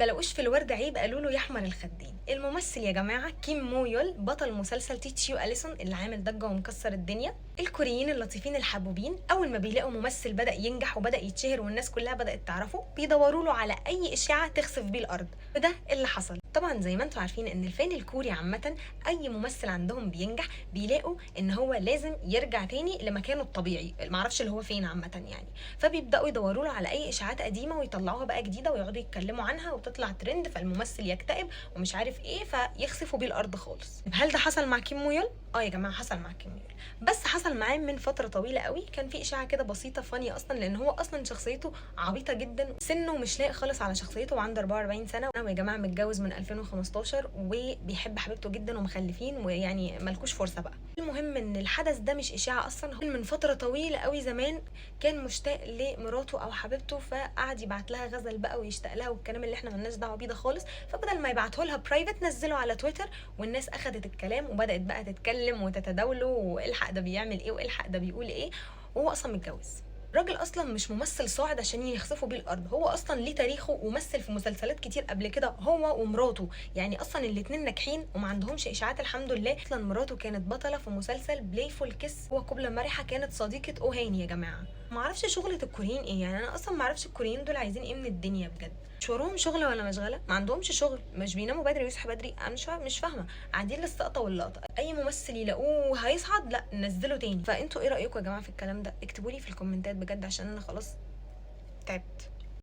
ما لقوش في الورد عيب قالوا له يحمر الخدين. الممثل يا جماعه كيم مويول، بطل مسلسل تيتشيو اليسون اللي عامل ضجه ومكسر الدنيا. الكوريين اللطيفين الحبوبين اول ما بيلاقوا ممثل بدا ينجح وبدا يتشهر والناس كلها بدات تعرفه بيدوروا له على اي اشاعه تخسف بيه الارض، وده اللي حصل. طبعا زي ما انتم عارفين ان الفان الكوري عامه اي ممثل عندهم بينجح بيلاقوا ان هو لازم يرجع تاني لمكانه الطبيعي، معرفش اللي هو فين عامه يعني. فبيبداوا يدوروا له على اي اشاعات قديمه ويطلعوها بقى جديده ويقعدوا يتكلموا عنها وتطلع ترند، فالممثل يكتئب ومش عارف ايه فيخسفوا بيه الارض خالص. هل ده حصل مع كيم مويول؟ اه يا جماعه حصل مع كيم مويول، بس حصل معاه من فتره طويله قوي. كان في اشاعه كده بسيطه فانيه اصلا، لان هو اصلا شخصيته عبيطه جدا، سنه مش لايق خالص على شخصيته، وعنده 44 سنه ويا جماعه متجوز من 2015 وبيحب حبيبته جدا ومخلفين، ويعني ملكوش فرصه بقى. المهم ان الحدث ده مش اشاعه اصلا، هو من فتره طويله قوي زمان كان مشتاق لمراته او حبيبته، فقعد يبعت لها غزل بقى ويشتاق لها والكلام اللي احنا ملناش دعوه بيه ده خالص. فبدل ما يبعته لها برايفت نزله على تويتر، والناس اخدت الكلام وبدات بقى تتكلم وتتداوله، والحق ده بيعمل ايه والحق ده بيقول ايه، وهو اصلا متجوز. الراجل اصلا مش ممثل صاعد عشان يخسفوا بيه الارض، هو اصلا ليه تاريخه ومثل في مسلسلات كتير قبل كده هو ومراته، يعني اصلا الاتنين ناجحين وما عندهمش اشاعات الحمد لله. اصلا مراته كانت بطله في مسلسل بلايفول كيس، وقبل مرحه كانت صديقه اوهاني. يا جماعه ما اعرفش شغله الكوريين ايه، يعني انا اصلا ما اعرفش الكوريين دول عايزين ايه من الدنيا بجد. مش وراهم شغل ولا مشغله؟ ما عندهمش شغل؟ مش بيناموا بدري ويصحوا بدري؟ انا مش فاهمه، قاعدين للسقطه واللقطه. اي ممثل يلاقوه هيصعد لا نزله تاني. فانتوا ايه رايكم يا جماعه في الكلام ده؟ اكتبوا لي في الكومنتات بجد عشان انا خلاص تعبت.